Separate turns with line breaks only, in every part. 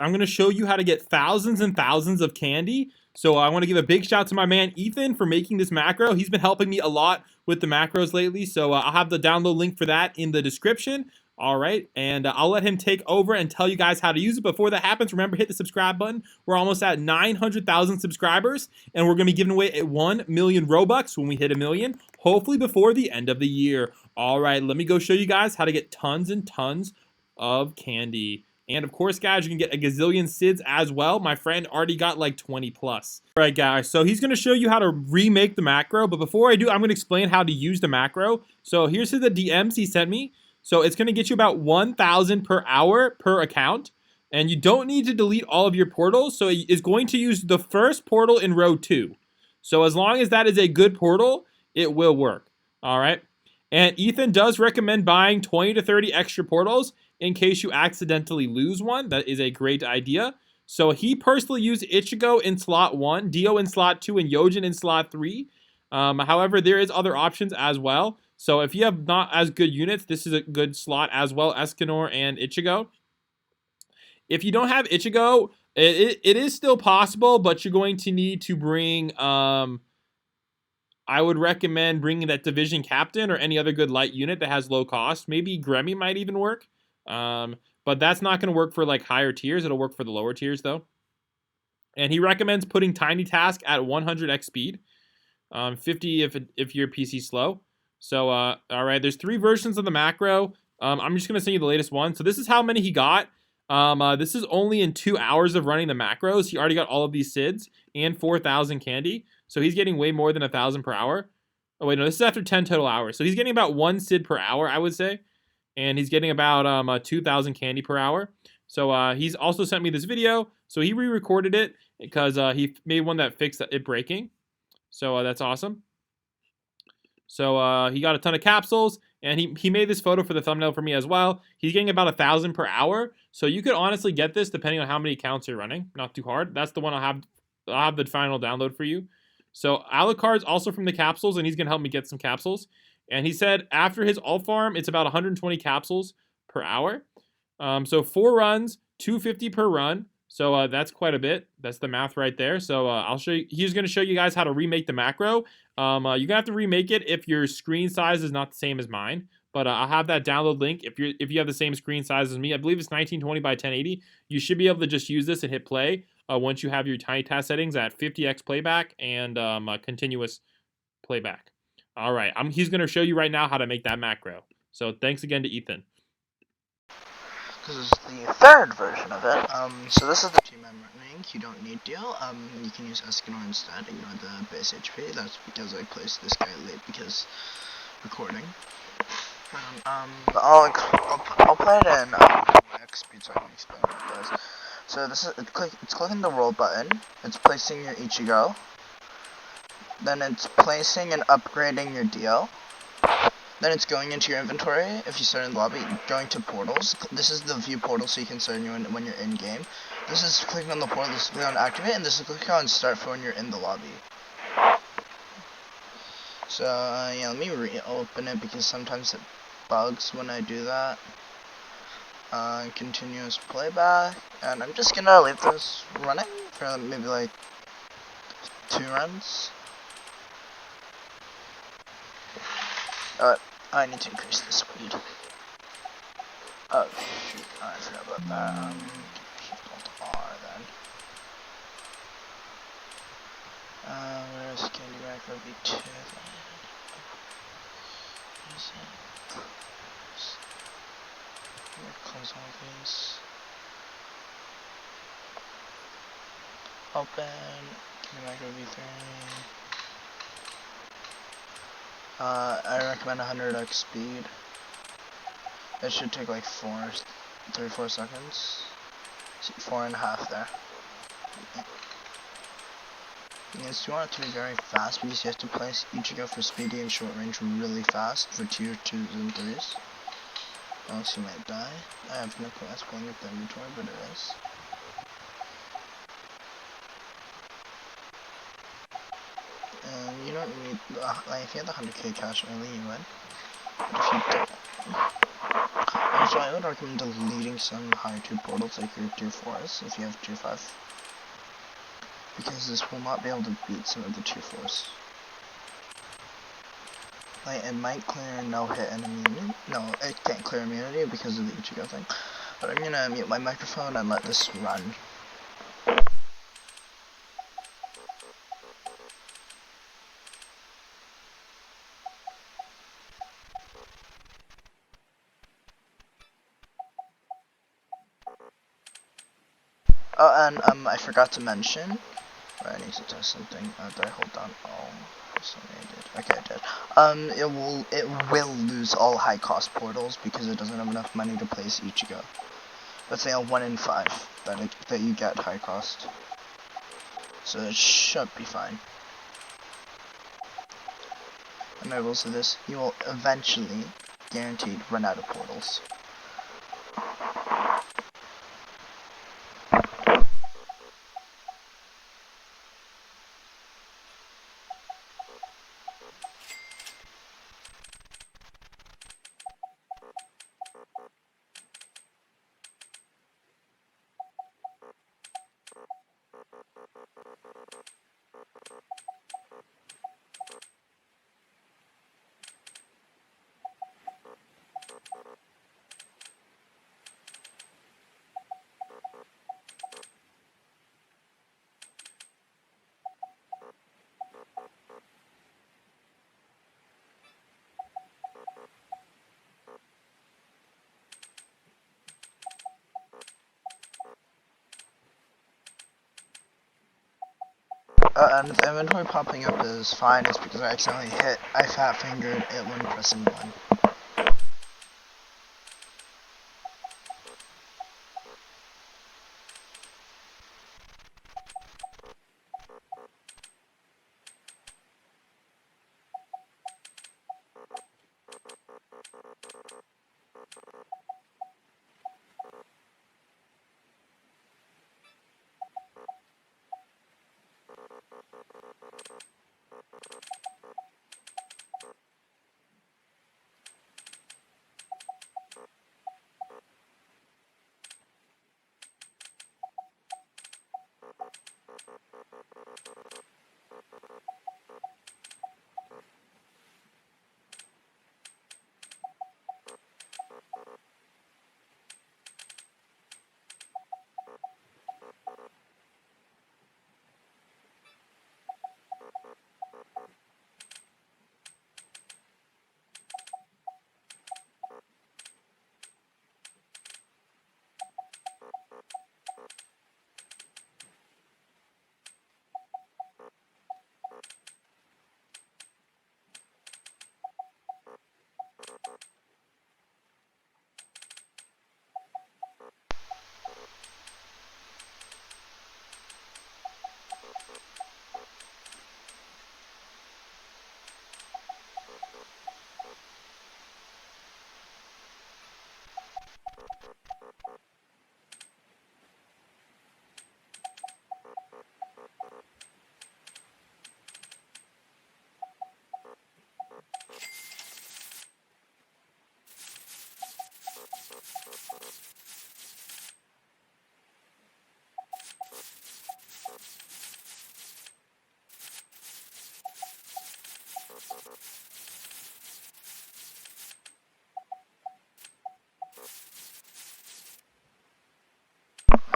I'm going to show you how to get thousands and thousands of candy. So I want to give a big shout out to my man Ethan for making this macro. He's been helping me a lot with the macros lately. So I'll have the download link for that in the description. All right, and I'll let him take over and tell you guys how to use it. Before that happens, remember, hit the subscribe button. We're almost at 900,000 subscribers, and we're going to be giving away 1 million Robux when we hit 1 million, hopefully before the end of the year. All right, let me go show you guys how to get tons and tons of candy. And of course, guys, you can get a gazillion SIDs as well. My friend already got like 20 plus. All right, guys, so he's going to show you how to remake the macro. But before I do, I'm going to explain how to use the macro. So here's the DMs he sent me. So it's going to get you about 1,000 per hour per account. And you don't need to delete all of your portals. So it's going to use the first portal in row 2. So as long as that is a good portal, it will work. All right. And Ethan does recommend buying 20 to 30 extra portals in case you accidentally lose one. That is a great idea. So he personally used Ichigo in slot 1, Dio in slot 2, and Yojin in slot 3. However, there is other options as well. So if you have not as good units, this is a good slot as well, Escanor and Ichigo. If you don't have Ichigo, it is still possible, but you're going to need to bring, I would recommend bringing that division captain or any other good light unit that has low cost. Maybe Gremmy might even work, but that's not going to work for like higher tiers. It'll work for the lower tiers though. And he recommends putting Tiny Task at 100x speed, 50 if your PC slow. So, all right, there's 3 versions of the macro. I'm just going to send you the latest one. So this is how many he got. This is only in 2 hours of running the macros. He already got all of these SIDs and 4,000 candy. So he's getting way more than 1,000 per hour. Oh, wait, no, this is after 10 total hours. So he's getting about 1 SID per hour, I would say. And he's getting about 2,000 candy per hour. So he's also sent me this video. So he re-recorded it because he made one that fixed it breaking. So that's awesome. So he got a ton of capsules, and he made this photo for the thumbnail for me as well. He's getting about 1,000 per hour. So you could honestly get this depending on how many accounts you're running. Not too hard. That's the one I'll have the final download for you. So Alucard's also from the capsules, and he's going to help me get some capsules. And he said after his alt farm, it's about 120 capsules per hour. So 4 runs, 250 per run. So that's quite a bit. That's the math right there. So I'll show you. He's going to show you guys how to remake the macro. You're going to have to remake it if your screen size is not the same as mine. But I'll have that download link if you have the same screen size as me. I believe it's 1920 by 1080. You should be able to just use this and hit play once you have your Tiny Task settings at 50x playback and continuous playback. All right, he's going to show you right now how to make that macro. So thanks again to Ethan.
This is the 3rd version of it. So this is the team I'm running. You don't need Deal. You can use Escanor instead. Ignore the base HP. That's because I placed this guy late because recording. I'll play it in X speed so I can explain what it does. So this is it's clicking the roll button. It's placing your Ichigo. Then it's placing and upgrading your Dio. Then it's going into your inventory. If you start in the lobby, going to portals. This is the view portal, so you can start when you're in game. This is clicking on the portal. This is clicking on activate, and this is clicking on start for when you're in the lobby. So yeah, let me reopen it because sometimes it bugs when I do that. Continuous playback, and I'm just gonna leave this running for maybe like 2 runs. I need to increase the speed. Oh shoot, I forgot about that. Shift-Alt R then. Where's Candy Macro V2 then? What is it? Close all these. Open. Candy Macro V3. I recommend 100x speed. It should take like 34 seconds. 4.5 there. Yes, you want it to be very fast because you have to place Ichigo for speedy and short range really fast for tier 2s and 3s. Else you might die. I have no clue that's pulling up the inventory, but it is. And you don't need, like if you had the 100k cash only, you would. But if you don't, So I would recommend deleting some higher tier portals like your tier 4s if you have tier 5. Because this will not be able to beat some of the tier 4s. Like, it might clear no hit and immunity. No, it can't clear immunity because of the Ichigo thing. But I'm gonna mute my microphone and let this run. Oh, and I forgot to mention. I need to test something. Did I hold down? Oh, something I did. Okay, I did. It will lose all high cost portals because it doesn't have enough money to place Ichigo. Let's say a 1 in 5 that you get high cost. So it should be fine. And I will say this: you will eventually, guaranteed, run out of portals. And if the inventory popping up is fine, it's because I accidentally I fat fingered it when pressing 1.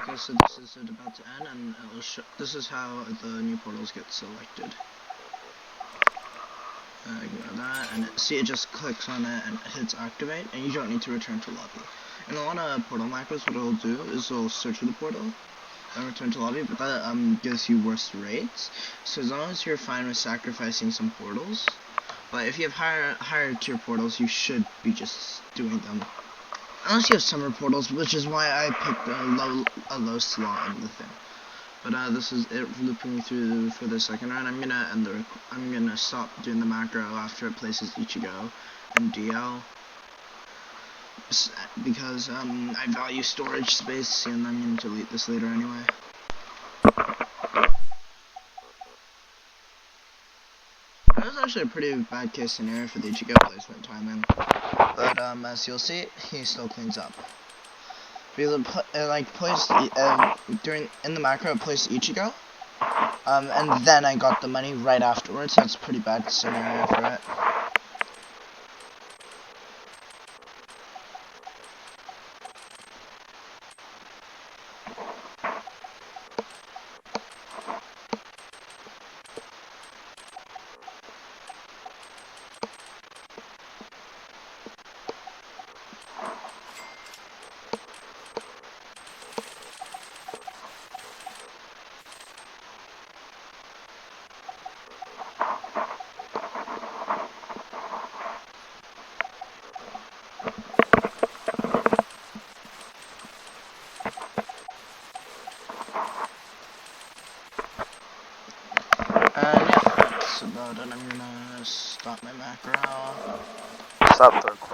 Okay, so this is it about to end, and this is how the new portals get selected. Ignore that, and see it just clicks on it and hits activate, and you don't need to return to lobby. In a lot of portal macros, what it'll do is it'll search for the portal and return to lobby, but that gives you worse rates. So as long as you're fine with sacrificing some portals, but if you have higher tier portals, you should be just doing them. Unless you have summer portals, which is why I picked a low slot in the thing. But this is it looping me through for the second round. I'm gonna stop doing the macro after it places Ichigo and DL because I value storage space, and I'm gonna delete this later anyway. That was actually a pretty bad case scenario for the Ichigo placement timing. But as you'll see, he still cleans up. Because it like placed in the macro it placed Ichigo. And then I got the money right afterwards, so it's a pretty bad scenario for it. And yeah, that's about it. I'm gonna stop my macro. Stop the recording.